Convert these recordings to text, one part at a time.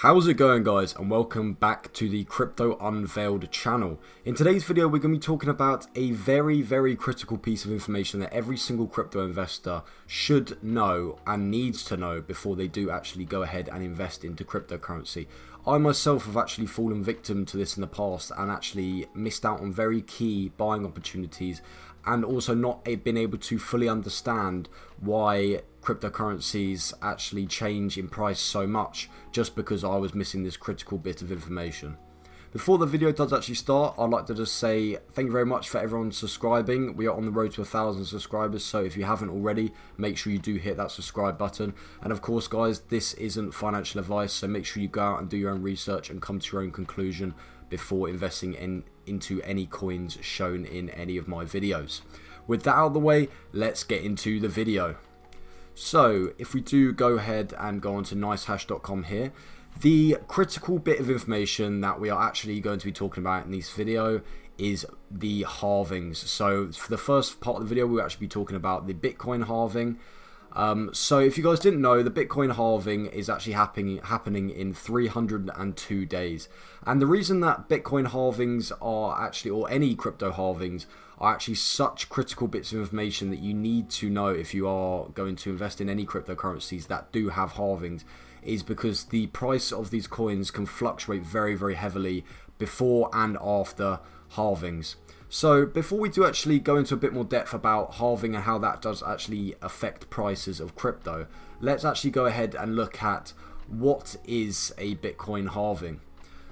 How's it going, guys, and welcome back to the Crypto Unveiled channel. In today's video we're going to be talking about a very critical piece of information that every single crypto investor should know and needs to know before they do actually go ahead and invest into cryptocurrency. I myself have actually fallen victim to this in the past and actually missed out on very key buying opportunities, and also not been able to fully understand why cryptocurrencies actually change in price so much just because I was missing this critical bit of information. Before the video does actually start, I'd like to just say thank you very much for everyone subscribing. We are on the road to 1,000 subscribers, so if you haven't already, make sure you do hit that subscribe button. And of course, guys, this isn't financial advice, so make sure you go out and do your own research and come to your own conclusion before investing into any coins shown in any of my videos. With that out of the way, let's get into the video. So if we do go ahead and go on to nicehash.com here, the critical bit of information that we are actually going to be talking about in this video is the halvings. So for the first part of the video, we'll actually be talking about the Bitcoin halving. So if you guys didn't know, the Bitcoin halving is actually happening in 302 days. And the reason that Bitcoin halvings are actually, or any crypto halvings, are actually such critical bits of information that you need to know if you are going to invest in any cryptocurrencies that do have halvings, is because the price of these coins can fluctuate very heavily before and after halvings. So before we do actually go into a bit more depth about halving and how that does actually affect prices of crypto, let's actually go ahead and look at what is a Bitcoin halving.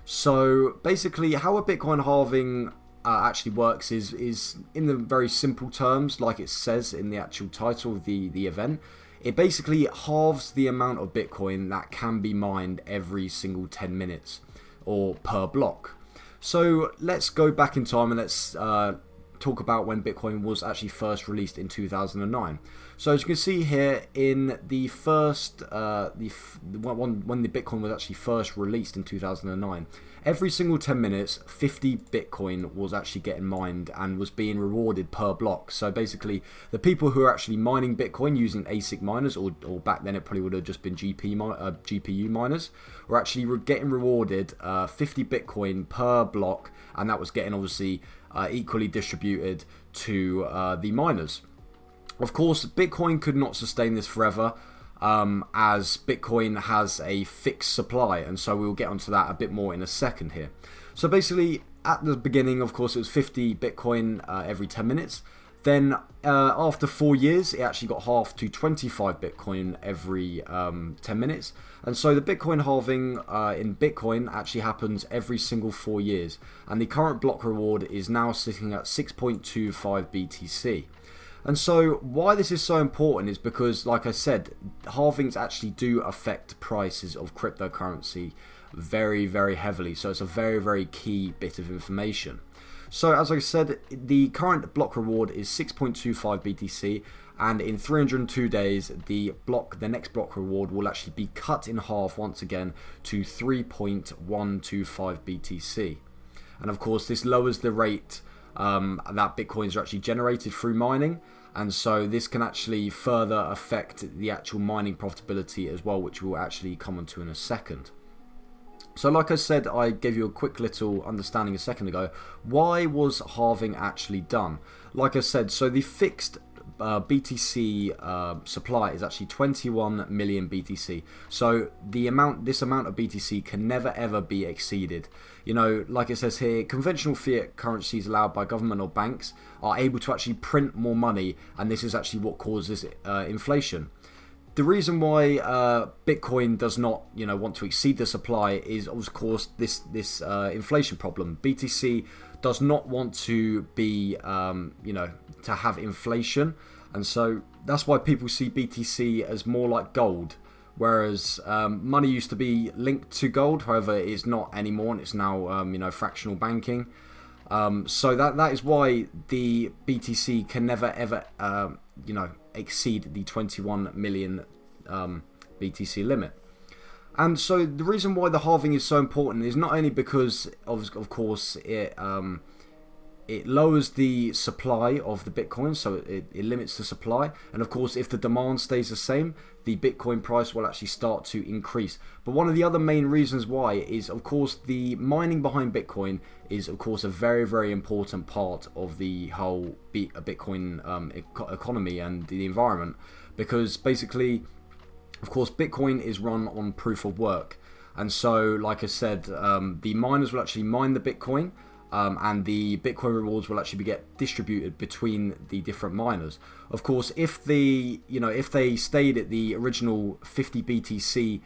So basically how a Bitcoin halving actually works is in the very simple terms, like it says in the actual title of the event. It basically halves the amount of Bitcoin that can be mined every single 10 minutes or per block. So let's go back in time and let's talk about when Bitcoin was actually first released in 2009. So as you can see here, in the first when the Bitcoin was actually first released in 2009, every single 10 minutes 50 Bitcoin was actually getting mined and was being rewarded per block. So basically the people who are actually mining Bitcoin using ASIC miners, or back then it probably would have just been GPU miners, were actually getting rewarded 50 Bitcoin per block, and that was getting obviously equally distributed to the miners. Of course, Bitcoin could not sustain this forever, as Bitcoin has a fixed supply, and so we'll get onto that a bit more in a second here. So basically, at the beginning, of course, it was 50 Bitcoin every 10 minutes. Then after 4 years, it actually got halved to 25 Bitcoin every 10 minutes. And so the Bitcoin halving in Bitcoin actually happens every single 4 years. And the current block reward is now sitting at 6.25 BTC. And so why this is so important is because, like I said, halvings actually do affect prices of cryptocurrency very heavily. So it's a very key bit of information. So as I said, the current block reward is 6.25 BTC, and in 302 days the next block reward will actually be cut in half once again to 3.125 BTC. And of course this lowers the rate that Bitcoins are actually generated through mining, and so this can actually further affect the actual mining profitability as well, which we'll actually come onto in a second. So like I said, I gave you a quick little understanding a second ago. Why was halving actually done? Like I said, so the fixed BTC supply is actually 21 million BTC. So this amount of BTC can never ever be exceeded. You know, like it says here, conventional fiat currencies allowed by government or banks are able to actually print more money, and this is actually what causes inflation. The reason why Bitcoin does not, want to exceed the supply is, of course, this inflation problem. BTC does not want to be, to have inflation, and so that's why people see BTC as more like gold, whereas money used to be linked to gold. However, it is not anymore, and it's now, fractional banking. So that is why the BTC can never ever, exceed the 21 million BTC limit. And so the reason why the halving is so important is not only because of course it it lowers the supply of the Bitcoin, so it limits the supply. And of course, if the demand stays the same, the Bitcoin price will actually start to increase. But one of the other main reasons why is, of course, the mining behind Bitcoin is, of course, a very, very important part of the whole Bitcoin economy and the environment. Because basically, of course, Bitcoin is run on proof of work. And so, like I said, the miners will actually mine the Bitcoin, and the Bitcoin rewards will actually get distributed between the different miners. Of course, if they stayed at the original 50 BTC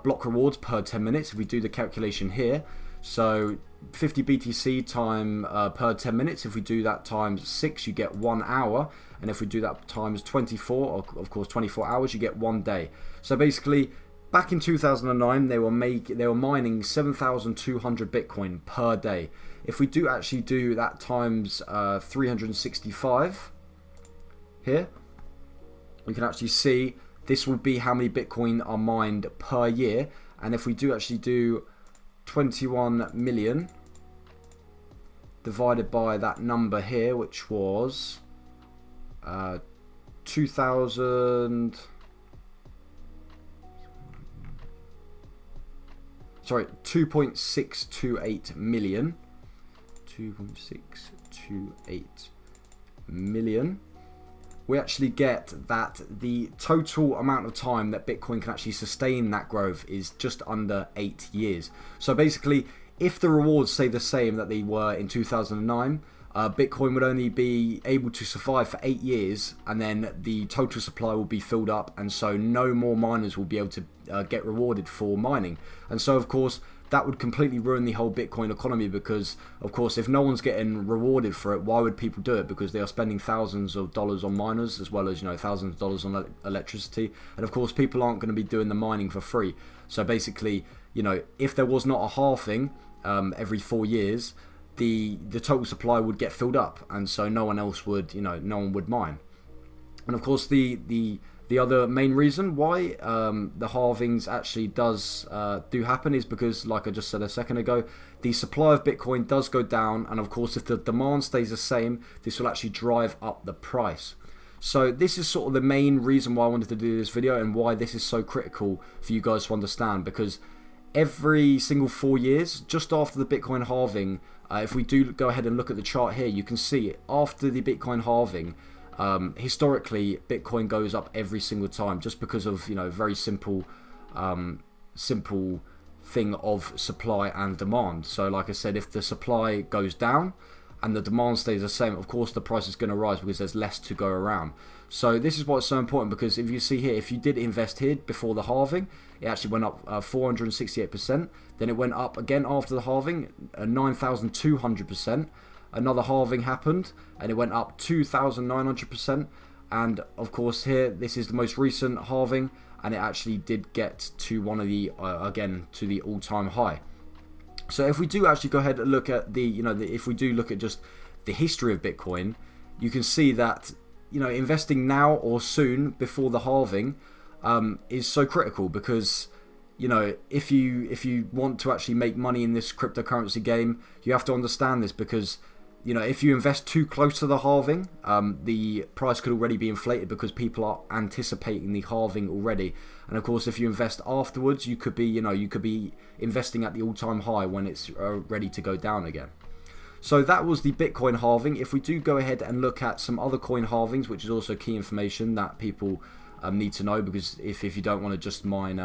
block rewards per 10 minutes, if we do the calculation here, so 50 BTC time per 10 minutes, if we do that times 6, you get 1 hour, and if we do that times 24, or of course 24 hours, you get 1 day. So basically, back in 2009, they were mining 7,200 Bitcoin per day. If we do actually do that times 365 here, we can actually see this will be how many Bitcoin are mined per year. And if we do actually do 21 million divided by that number here, which was 2.628 million. 2.628 million. We actually get that the total amount of time that Bitcoin can actually sustain that growth is just under 8 years. So basically, if the rewards stay the same that they were in 2009, Bitcoin would only be able to survive for 8 years, and then the total supply will be filled up, and so no more miners will be able to get rewarded for mining. And so, of course, that would completely ruin the whole Bitcoin economy, because, of course, if no one's getting rewarded for it, why would people do it? Because they are spending thousands of dollars on miners, as well as, thousands of dollars on electricity. And, of course, people aren't going to be doing the mining for free. So basically, if there was not a halving every 4 years, the total supply would get filled up, and so no one else would, no one would mine. And of course, the other main reason why the halvings actually do happen is because, like I just said a second ago, the supply of Bitcoin does go down, and of course, if the demand stays the same, this will actually drive up the price. So this is sort of the main reason why I wanted to do this video, and why this is so critical for you guys to understand, because every single 4 years, just after the Bitcoin halving, if we do go ahead and look at the chart here, you can see after the Bitcoin halving, historically Bitcoin goes up every single time, just because of very simple thing of supply and demand. So like I said, if the supply goes down and the demand stays the same, of course the price is going to rise because there's less to go around. So this is why it's so important, because if you see here, if you did invest here before the halving, it actually went up 468%. Then it went up again after the halving, 9,200%. Another halving happened, and it went up 2,900%. And of course here, this is the most recent halving, and it actually did get to one of the again to the all-time high. So if we do actually go ahead and look at if we do look at just the history of Bitcoin, you can see that investing now or soon before the halving is so critical, because if you want to actually make money in this cryptocurrency game, you have to understand this, because if you invest too close to the halving, the price could already be inflated because people are anticipating the halving already. And of course, if you invest afterwards, you could be investing at the all-time high when it's ready to go down again. So that was the Bitcoin halving. If we do go ahead and look at some other coin halvings, which is also key information that people need to know, because if you don't want to just mine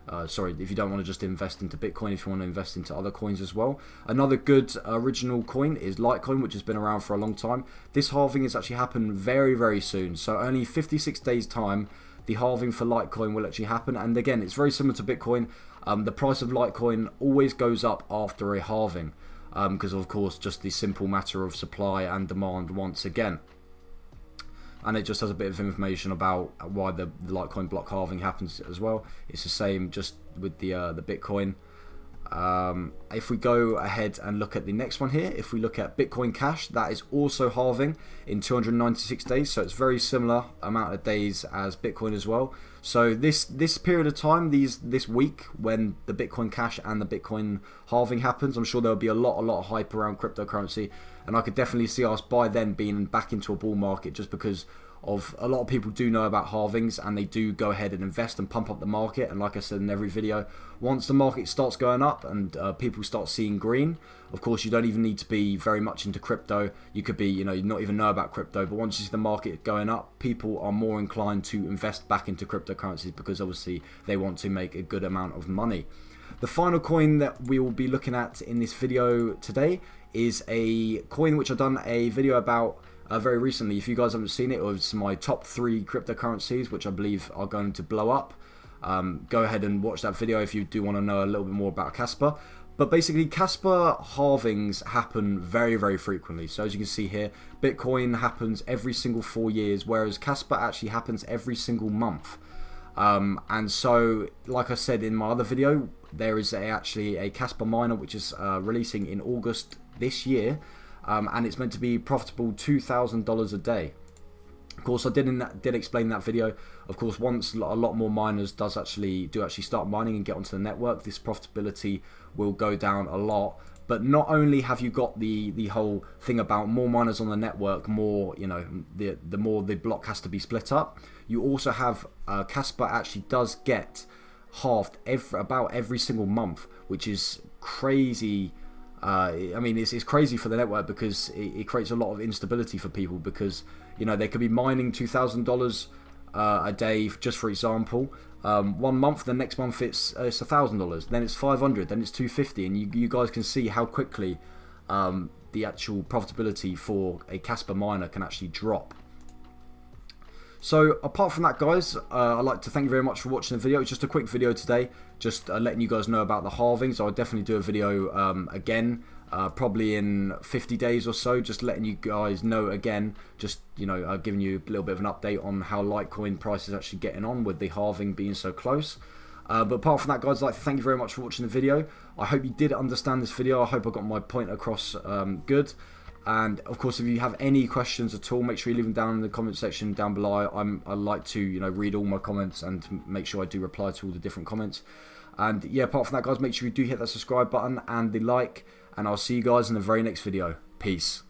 if you don't want to just invest into Bitcoin, if you want to invest into other coins as well. Another good original coin is Litecoin, which has been around for a long time. This halving has actually happened very, very soon. So only 56 days time, the halving for Litecoin will actually happen. And again, it's very similar to Bitcoin. The price of Litecoin always goes up after a halving, because of course, just the simple matter of supply and demand once again. And it just has a bit of information about why the Litecoin block halving happens as well. It's the same just with the Bitcoin. If we go ahead and look at the next one here, if we look at Bitcoin Cash, that is also halving in 296 days, so it's very similar amount of days as Bitcoin as well. So this period of time, this week, when the Bitcoin Cash and the Bitcoin halving happens, I'm sure there'll be a lot of hype around cryptocurrency, and I could definitely see us by then being back into a bull market, just because of a lot of people do know about halvings and they do go ahead and invest and pump up the market. And like I said in every video, once the market starts going up and people start seeing green, of course you don't even need to be very much into crypto. You could be, you not even know about crypto, but once you see the market going up, people are more inclined to invest back into cryptocurrencies because obviously they want to make a good amount of money. The final coin that we will be looking at in this video today is a coin which I've done a video about very recently. If you guys haven't seen it, it was my top 3 cryptocurrencies which I believe are going to blow up. Go ahead and watch that video if you do want to know a little bit more about Casper. But basically, Casper halvings happen very frequently. So as you can see here, Bitcoin happens every single 4 years, whereas Casper actually happens every single month. And so, like I said in my other video, there is actually a Casper miner which is releasing in August this year. And it's meant to be profitable $2,000 a day. Of course, I did explain in that video. Of course, once a lot more miners do actually start mining and get onto the network, this profitability will go down a lot. But not only have you got the whole thing about more miners on the network, more the more the block has to be split up. You also have Casper actually does get halved about every single month, which is crazy. I mean, it's crazy for the network because it creates a lot of instability for people, because they could be mining $2,000 a day, just for example. 1 month, the next month it's $1,000, then it's $500, then it's $250, and you guys can see how quickly the actual profitability for a Casper miner can actually drop. So apart from that, guys, I'd like to thank you very much for watching the video. It's just a quick video today, just letting you guys know about the halvings. I'll definitely do a video again, probably in 50 days or so, just letting you guys know again, just giving you a little bit of an update on how Litecoin price is actually getting on with the halving being so close. But apart from that, guys, I'd like to thank you very much for watching the video. I hope you did understand this video. I hope I got my point across good. And of course, if you have any questions at all, make sure you leave them down in the comment section down below. I like to read all my comments and make sure I do reply to all the different comments. And yeah, apart from that, guys, make sure you do hit that subscribe button and the like, and I'll see you guys in the very next video. Peace.